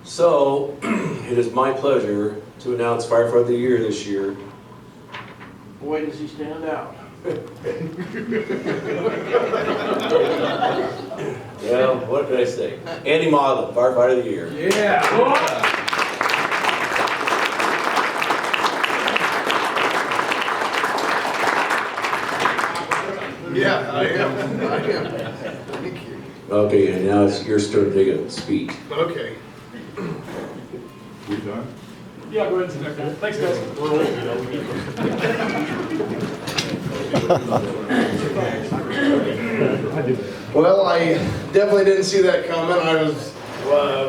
So, it is my pleasure to announce Firefighter of the Year this year. Boy, does he stand out. Well, what did I say? Andy Modlin, Firefighter of the Year. Yeah. Yeah, I am. Thank you. Okay, and now it's your turn to take a speech. Okay. We done? Yeah, go ahead and sit there. Thanks, guys. Well, I definitely didn't see that coming. I was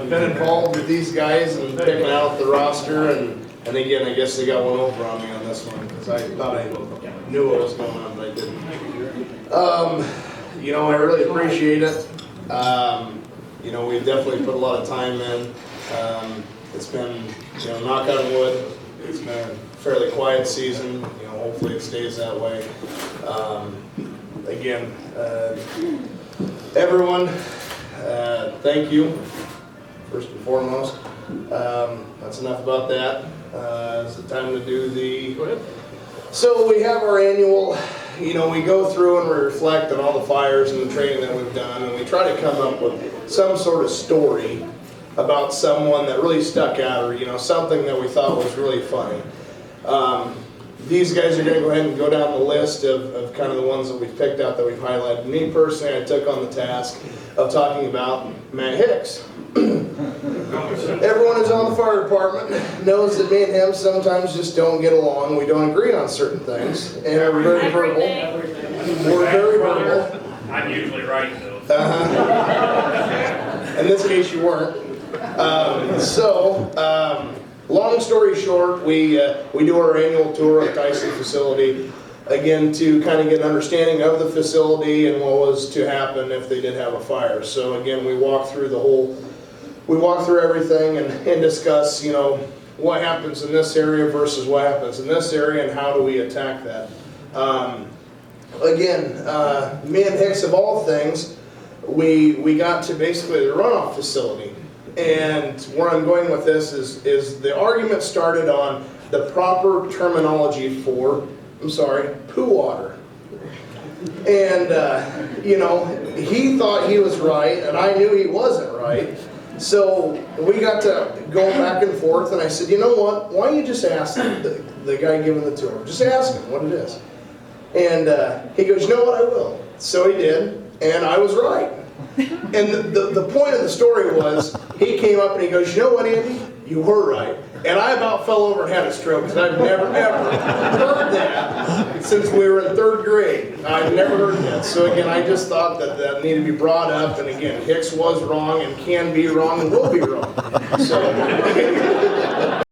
been involved with these guys and picking out the roster, and again, I guess they got one over on me on this one because I thought I knew what was going on, but I didn't. You know, I really appreciate it. You know, we've definitely put a lot of time in. It's been, you know, knock on wood, it's been a fairly quiet season. You know, hopefully it stays that way. Again, everyone, thank you, first and foremost. That's enough about that. It's the time to do the... Go ahead. So we have our annual, you know, we go through and we reflect on all the fires and the training that we've done, and we try to come up with some sort of story about someone that really stuck out, or, you know, something that we thought was really funny. These guys are going to go ahead and go down the list of kind of the ones that we've picked out that we've highlighted. Me personally, I took on the task of talking about Matt Hicks. Everyone who's on the fire department knows that me and him sometimes just don't get along. We don't agree on certain things, and we're very verbal. We're very verbal. I'm usually right, though. In this case, you weren't. Long story short, we do our annual tour of Tyson facility, again, to kind of get an understanding of the facility and what was to happen if they did have a fire. So again, we walk through everything and discuss, you know, what happens in this area versus what happens in this area and how do we attack that. Me and Hicks, of all things, we got to basically the runoff facility. And where I'm going with this is the argument started on the proper terminology for, poo water. And, you know, he thought he was right, and I knew he wasn't right. So we got to go back and forth, and I said, you know what, why don't you just ask the guy giving the tour, just ask him what it is. And he goes, you know what, I will. So he did, and I was right. And the point of the story was, he came up and he goes, you know what, Andy, you were right. And I about fell over and had a stroke, because I've never, ever heard that since we were in 3rd grade. I've never heard that. So again, I just thought that needed to be brought up, and again, Hicks was wrong and can be wrong and will be wrong. So,